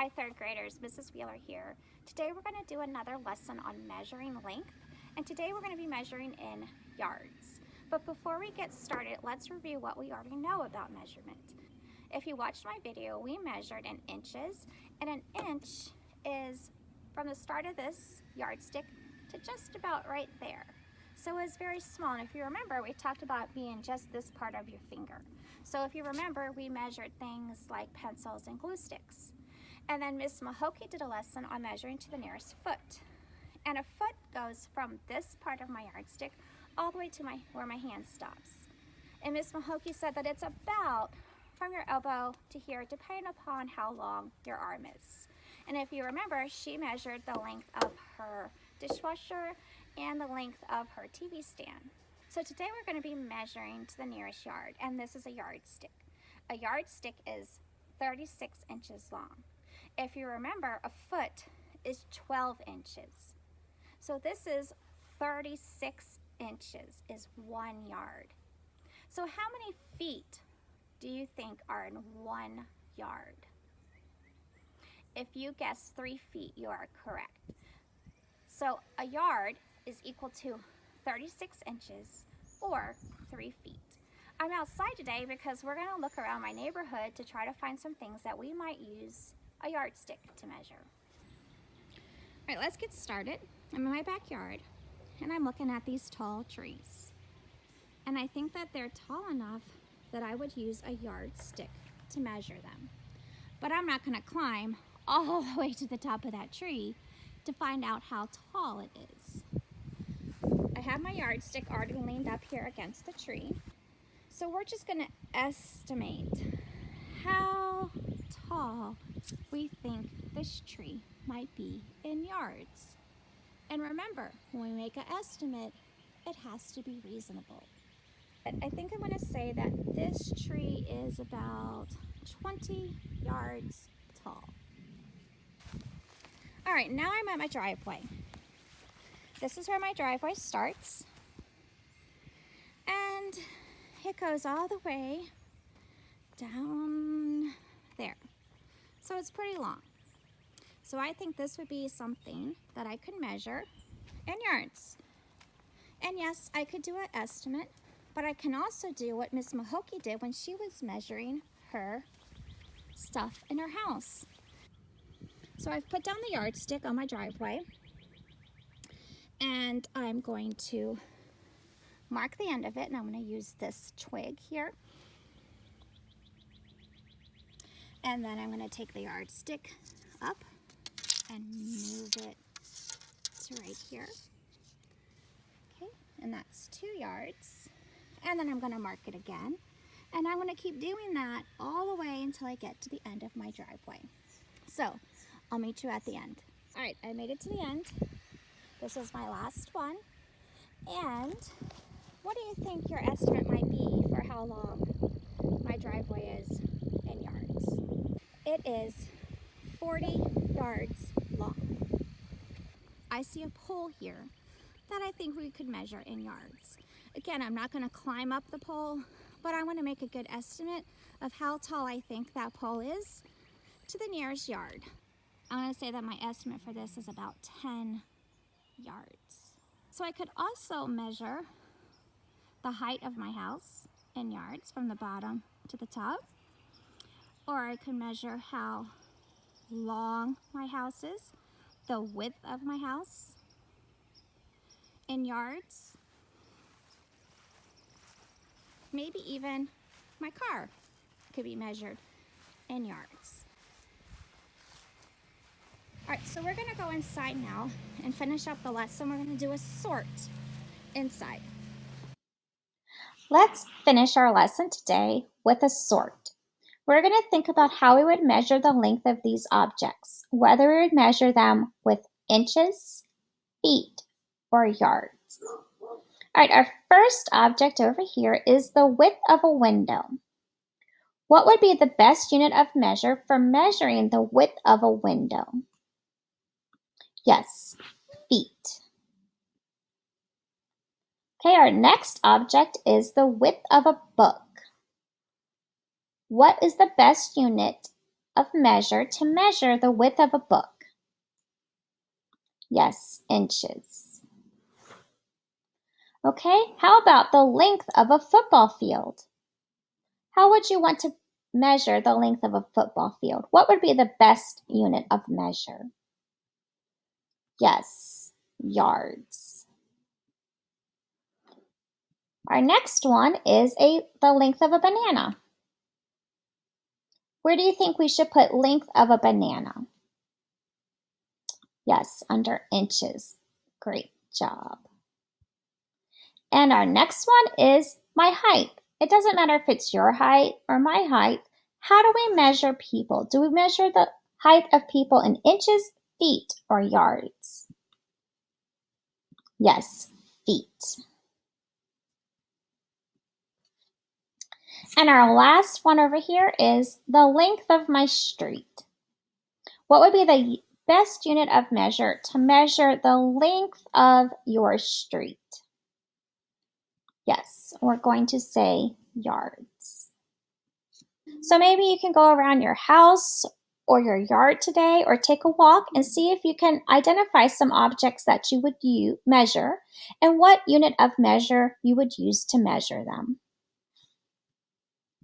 Hi third graders, Mrs. Wheeler here. Today we're going to do another lesson on measuring length, and today we're going to be measuring in yards. But before we get started, let's review what we already know about measurement. If you watched my video, we measured in inches, and an inch is from the start of this yardstick to just about right there. So it's very small, and if you remember, we talked about being just this part of your finger. So if you remember, we measured things like pencils and glue sticks. And then Miss Mahokey did a lesson on measuring to the nearest foot. And a foot goes from this part of my yardstick all the way to where my hand stops. And Miss Mahokey said that it's about from your elbow to here, depending upon how long your arm is. And if you remember, she measured the length of her dishwasher and the length of her TV stand. So today we're going to be measuring to the nearest yard, and this is a yardstick. A yardstick is 36 inches long. If you remember, a foot is 12 inches. So this is 36 inches is 1 yard. So how many feet do you think are in 1 yard? If you guess 3 feet, you are correct. So a yard is equal to 36 inches or 3 feet. I'm outside today because we're going to look around my neighborhood to try to find some things that we might use a yardstick to measure. All right, let's get started. I'm in my backyard and I'm looking at these tall trees. And I think that they're tall enough that I would use a yardstick to measure them. But I'm not going to climb all the way to the top of that tree to find out how tall it is. I have my yardstick already leaned up here against the tree. So we're just going to estimate how tall we think this tree might be in yards. And remember, when we make an estimate, it has to be reasonable. I think I'm going to say that this tree is about 20 yards tall. All right, now I'm at my driveway. This is where my driveway starts. And it goes all the way down there. So it's pretty long. So I think this would be something that I could measure in yards. And yes, I could do an estimate, but I can also do what Miss Mahokey did when she was measuring her stuff in her house. So I've put down the yardstick on my driveway, and I'm going to mark the end of it, and I'm going to use this twig here. And then I'm going to take the yardstick up and move it to right here. Okay, and that's 2 yards. And then I'm going to mark it again. And I'm going to keep doing that all the way until I get to the end of my driveway. So I'll meet you at the end. All right, I made it to the end. This is my last one. And what do you think your estimate might be for how long my driveway is in yards? It is 40 yards long. I see a pole here that I think we could measure in yards. Again, I'm not going to climb up the pole, but I want to make a good estimate of how tall I think that pole is to the nearest yard. I'm going to say that my estimate for this is about 10 yards. So I could also measure the height of my house in yards from the bottom to the top, or I could measure how long my house is, the width of my house in yards, maybe even my car could be measured in yards. All right, so we're gonna go inside now and finish up the lesson. We're gonna do a sort inside. Let's finish our lesson today with a sort. We're gonna think about how we would measure the length of these objects, whether we would measure them with inches, feet, or yards. All right, our first object over here is the width of a window. What would be the best unit of measure for measuring the width of a window? Yes, feet. Okay, our next object is the width of a book. What is the best unit of measure to measure the width of a book? Yes, inches. Okay, how about the length of a football field? How would you want to measure the length of a football field? What would be the best unit of measure? Yes, yards. Our next one is the length of a banana. Where do you think we should put length of a banana? Yes, under inches. Great job. And our next one is my height. It doesn't matter if it's your height or my height. How do we measure people? Do we measure the height of people in inches, feet, or yards? Yes, feet. And our last one over here is the length of my street. What would be the best unit of measure to measure the length of your street? Yes, we're going to say yards. So maybe you can go around your house or your yard today or take a walk and see if you can identify some objects that you would measure and what unit of measure you would use to measure them.